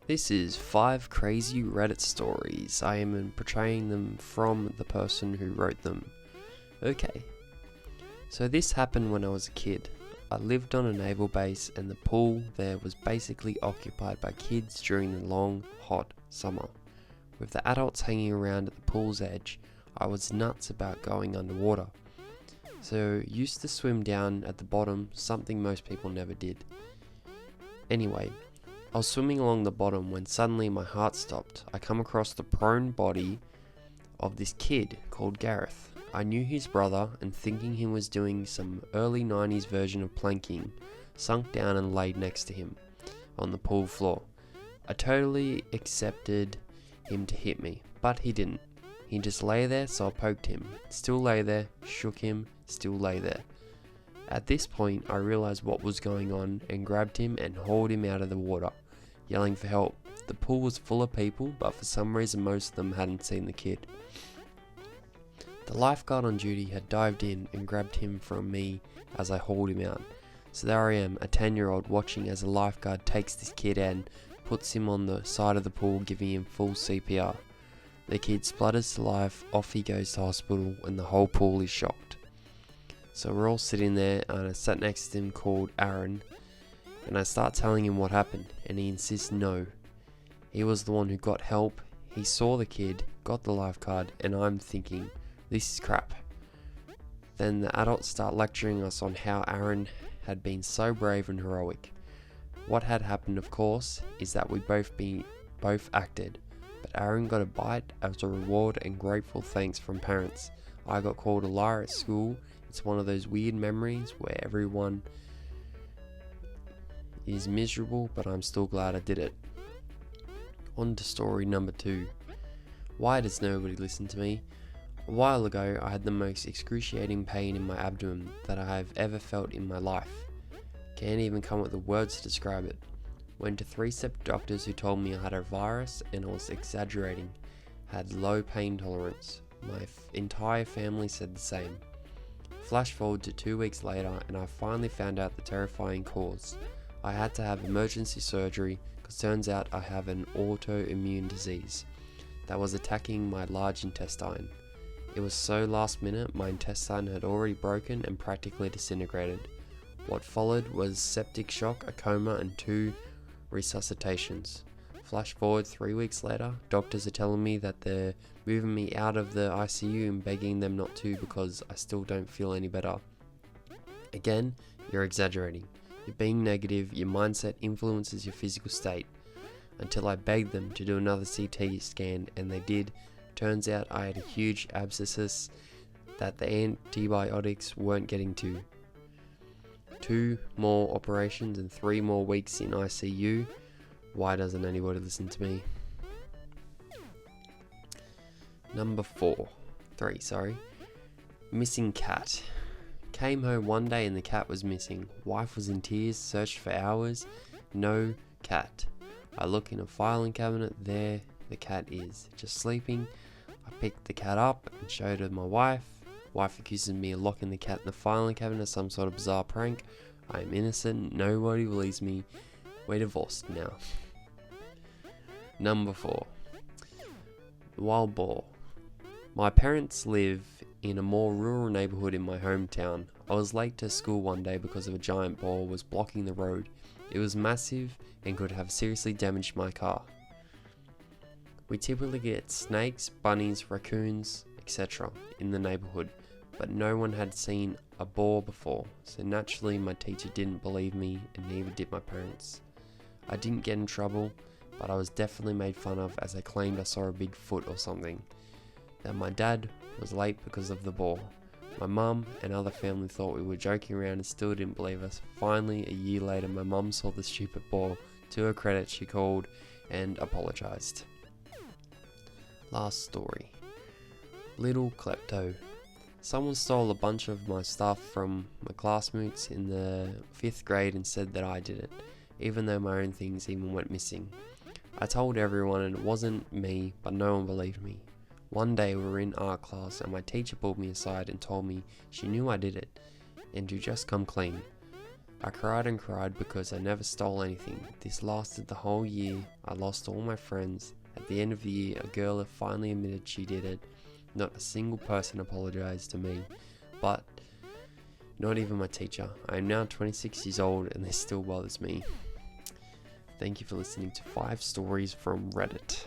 This is 5 crazy Reddit stories. I am portraying them from the person who wrote them. Okay, so this happened when I was a kid. I lived on a naval base and the pool there was basically occupied by kids during the long, hot summer. With the adults hanging around at the pool's edge, I was nuts about going underwater. So used to swim down at the bottom, something most people never did. Anyway, I was swimming along the bottom when suddenly my heart stopped. I come across the prone body of this kid called Gareth. I knew his brother, and thinking he was doing some early 90s version of planking, sunk down and laid next to him on the pool floor. I totally accepted him to hit me, but he didn't. He just lay there, so I poked him. Still lay there, shook him, still lay there. At this point, I realized what was going on and grabbed him and hauled him out of the water, yelling for help. The pool was full of people, but for some reason most of them hadn't seen the kid. The lifeguard on duty had dived in and grabbed him from me as I hauled him out. So there I am, a 10-year-old, watching as a lifeguard takes this kid and puts him on the side of the pool, giving him full CPR. The kid splutters to life, off he goes to hospital, and the whole pool is shocked. So we're all sitting there, and I sat next to him called Aaron, and I start telling him what happened, and he insists no. He was the one who got help, he saw the kid, got the lifeguard, and I'm thinking, this is crap. Then the adults start lecturing us on how Aaron had been so brave and heroic. What had happened, of course, is that we both acted, but Aaron got a bite as a reward and grateful thanks from parents. I got called a liar at school. It's one of those weird memories where everyone is miserable, but I'm still glad I did it. On to story number 2. Why does nobody listen to me? A while ago, I had the most excruciating pain in my abdomen that I have ever felt in my life. Can't even come up with the words to describe it. Went to 3 separate doctors who told me I had a virus and I was exaggerating. Had low pain tolerance. My entire family said the same. Flash forward to 2 weeks later and I finally found out the terrifying cause. I had to have emergency surgery because turns out I have an autoimmune disease that was attacking my large intestine. It was so last minute, my intestine had already broken and practically disintegrated. What followed was septic shock, a coma, and 2 resuscitations. Flash forward 3 weeks later, doctors are telling me that they're moving me out of the ICU and begging them not to because I still don't feel any better. Again, you're exaggerating. You're being negative, your mindset influences your physical state. Until I begged them to do another CT scan, and they did. Turns out I had a huge abscess that the antibiotics weren't getting to. 2 more operations and 3 more weeks in ICU. Why doesn't anybody listen to me? Number 3. Missing cat. Came home one day and the cat was missing. Wife was in tears, searched for hours. No cat. I look in a filing cabinet, there the cat is, just sleeping. I picked the cat up and showed her my wife. Wife accuses me of locking the cat in the filing cabinet as some sort of bizarre prank. I am innocent, nobody believes me. We're divorced now. Number 4. Wild boar. My parents live in a more rural neighbourhood in my hometown. I was late to school one day because of a giant boar was blocking the road. It was massive and could have seriously damaged my car. We typically get snakes, bunnies, raccoons, etc. in the neighbourhood, but no one had seen a boar before, so naturally my teacher didn't believe me and neither did my parents. I didn't get in trouble, but I was definitely made fun of as I claimed I saw a big foot or something. That my dad was late because of the boar. My mum and other family thought we were joking around and still didn't believe us. Finally, a year later, my mum saw the stupid boar. To her credit, she called and apologised. Last story. Little klepto. Someone stole a bunch of my stuff from my classmates in the 5th grade and said that I did it, even though my own things even went missing. I told everyone and it wasn't me, but no one believed me. One day we were in art class and my teacher pulled me aside and told me she knew I did it and to just come clean. I cried and cried because I never stole anything. This lasted the whole year. I lost all my friends. At the end of the year, a girl finally admitted she did it. Not a single person apologized to me, but not even my teacher. I am now 26 years old and this still bothers me. Thank you for listening to 5 stories from Reddit.